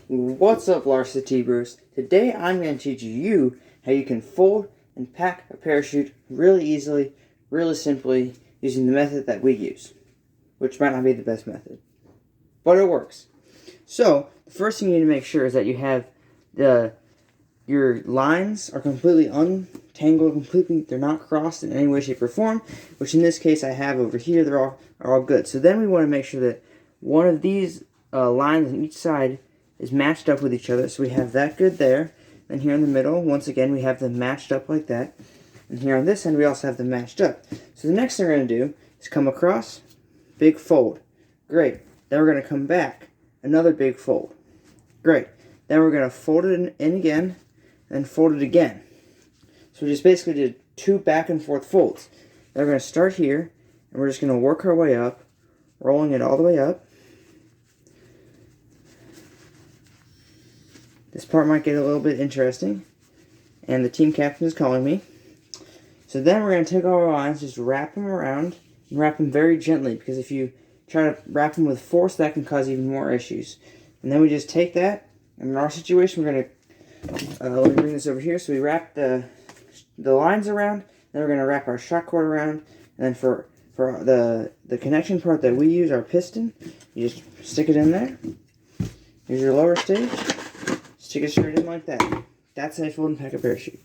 What's up, Larsa T-Bros? Today I'm going to teach you how you can fold and pack a parachute really easily, really simply, using the method that we use, which might not be the best method, but it works. So, the first thing you need to make sure is that you have your lines are completely untangled, they're not crossed in any way, shape, or form, which in this case I have over here, are all good. So then we want to make sure that one of these lines on each side is matched up with each other. So we have that good there. And here in the middle, once again, we have them matched up like that. And here on this end, we also have them matched up. So the next thing we're going to do is come across, big fold. Great. Then we're going to come back, another big fold. Great. Then we're going to fold it in again, and fold it again. So we just basically did 2 back and forth folds. Then we're going to start here, and we're just going to work our way up, rolling it all the way up. This part might get a little bit interesting, and the team captain is calling me. So then we're going to take all our lines, just wrap them around, and wrap them very gently, because if you try to wrap them with force, that can cause even more issues. And then we just take that, and in our situation, we're going to, let me bring this over here, so we wrap the lines around, then we're going to wrap our shock cord around, and then for the connection part that we use, our piston, you just stick it in there. Here's your lower stage. Stick it straight in like that. That's how you fold and pack a parachute.